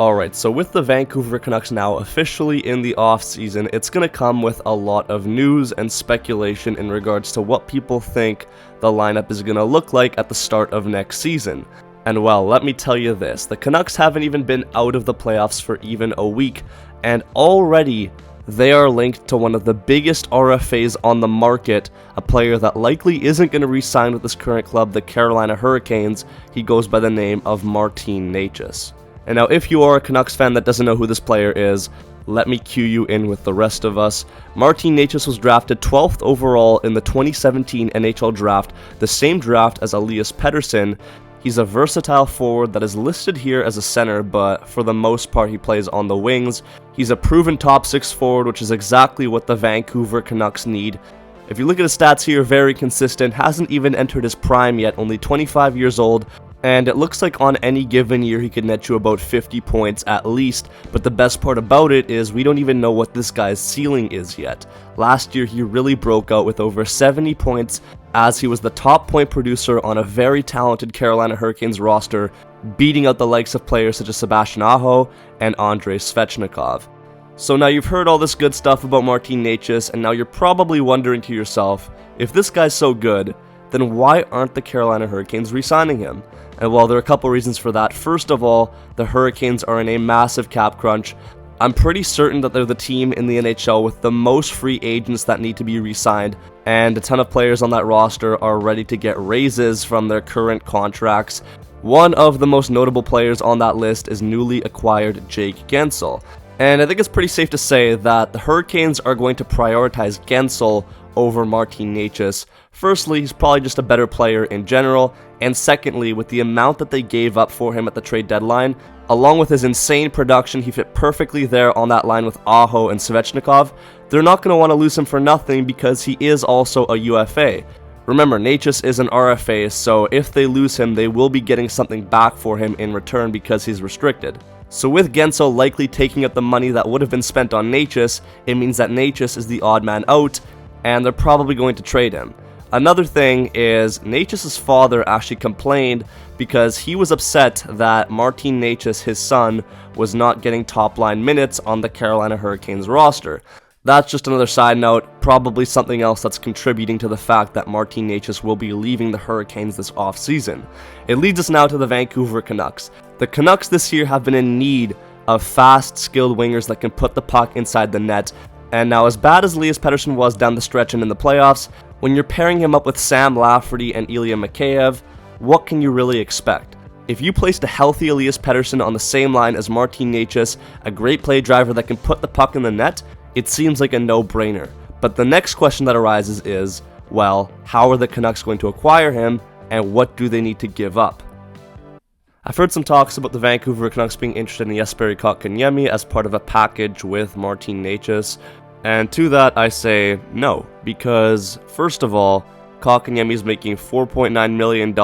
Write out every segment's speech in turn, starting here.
Alright, so with the Vancouver Canucks now officially in the offseason, it's going to come with a lot of news and speculation in regards to what people think the lineup is going to look like at the start of next season. And well, let me tell you this, the Canucks haven't even been out of the playoffs for even a week, and already they are linked to one of the biggest RFAs on the market, a player that likely isn't going to re-sign with his current club, the Carolina Hurricanes. He goes by the name of Martin Necas. And now if you are a Canucks fan that doesn't know who this player is, let me cue you in with the rest of us. Martin Necas was drafted 12th overall in the 2017 NHL draft, the same draft as Elias Pettersson. He's a versatile forward that is listed here as a center, but for the most part he plays on the wings. He's a proven top 6 forward, which is exactly what the Vancouver Canucks need. If you look at his stats here, very consistent, hasn't even entered his prime yet, only 25 years old. And it looks like on any given year he could net you about 50 points at least, but the best part about it is we don't even know what this guy's ceiling is yet. Last year he really broke out with over 70 points as he was the top point producer on a very talented Carolina Hurricanes roster, beating out the likes of players such as Sebastian Aho and Andrei Svechnikov. So now you've heard all this good stuff about Martin Necas, and now you're probably wondering to yourself, if this guy's so good, then why aren't the Carolina Hurricanes re-signing him? And well, there are a couple reasons for that. First of all, the Hurricanes are in a massive cap crunch. I'm pretty certain that they're the team in the NHL with the most free agents that need to be re-signed, and a ton of players on that roster are ready to get raises from their current contracts. One of the most notable players on that list is newly acquired Jake Guentzel. And I think it's pretty safe to say that the Hurricanes are going to prioritize Guentzel over Martin Necas. Firstly, he's probably just a better player in general, and secondly, with the amount that they gave up for him at the trade deadline, along with his insane production, he fit perfectly there on that line with Aho and Svechnikov. They're not going to want to lose him for nothing because he is also a UFA. Remember, Necas is an RFA, so if they lose him, they will be getting something back for him in return because he's restricted. So with Guentzel likely taking up the money that would have been spent on Necas, it means that Necas is the odd man out, and they're probably going to trade him. Another thing is Necas' father actually complained because he was upset that Martin Necas, his son, was not getting top-line minutes on the Carolina Hurricanes roster. That's just another side note, probably something else that's contributing to the fact that Martin Necas will be leaving the Hurricanes this offseason. It leads us now to the Vancouver Canucks. The Canucks this year have been in need of fast, skilled wingers that can put the puck inside the net. And now, as bad as Elias Pettersson was down the stretch and in the playoffs, when you're pairing him up with Sam Lafferty and Ilya Mikheyev, what can you really expect? If you placed a healthy Elias Pettersson on the same line as Martin Necas, a great play driver that can put the puck in the net, it seems like a no-brainer. But the next question that arises is, well, how are the Canucks going to acquire him, and what do they need to give up? I've heard some talks about the Vancouver Canucks being interested in Jesperi Kotkaniemi as part of a package with Martin Necas, and to that I say no, because first of all, Kotkaniemi is making $4.9 million.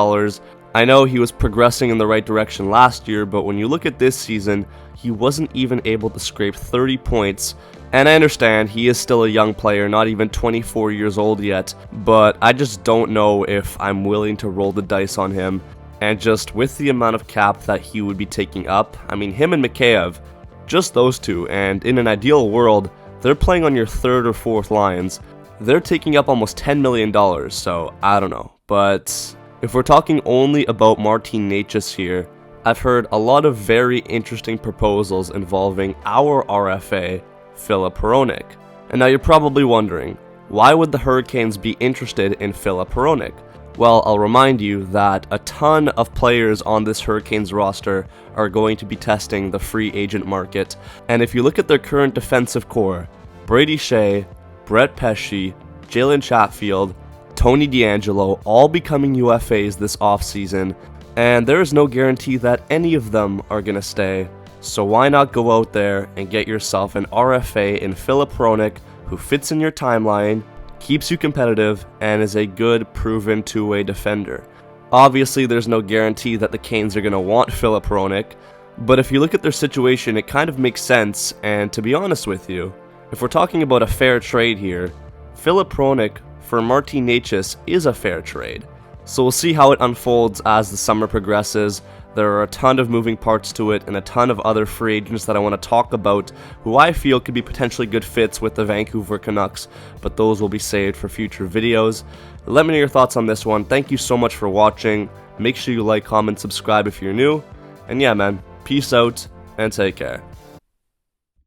I know he was progressing in the right direction last year, but when you look at this season, he wasn't even able to scrape 30 points. And I understand he is still a young player, not even 24 years old yet, but I just don't know if I'm willing to roll the dice on him. And just with the amount of cap that he would be taking up, I mean, him and Mikheyev, just those two, and in an ideal world, they're playing on your third or fourth lines. They're taking up almost $10 million, so I don't know. But if we're talking only about Martin Necas here, I've heard a lot of very interesting proposals involving our RFA, Filip Hronek. And now you're probably wondering, why would the Hurricanes be interested in Filip Hronek? Well, I'll remind you that a ton of players on this Hurricanes roster are going to be testing the free agent market. And if you look at their current defensive core, Brady Shea, Brett Pesce, Jalen Chatfield, Tony DeAngelo, all becoming UFAs this offseason, and there is no guarantee that any of them are going to stay. So why not go out there and get yourself an RFA in Filip Hronek who fits in your timeline, keeps you competitive, and is a good, proven two-way defender. Obviously, there's no guarantee that the Canes are going to want Filip Hronek, but if you look at their situation, it kind of makes sense, and to be honest with you, if we're talking about a fair trade here, Filip Hronek for Martin Necas is a fair trade. So we'll see how it unfolds as the summer progresses. There are a ton of moving parts to it and a ton of other free agents that I want to talk about who I feel could be potentially good fits with the Vancouver Canucks, but those will be saved for future videos. Let me know your thoughts on this one. Thank you so much for watching. Make sure you like, comment, subscribe if you're new. And yeah, man, peace out and take care.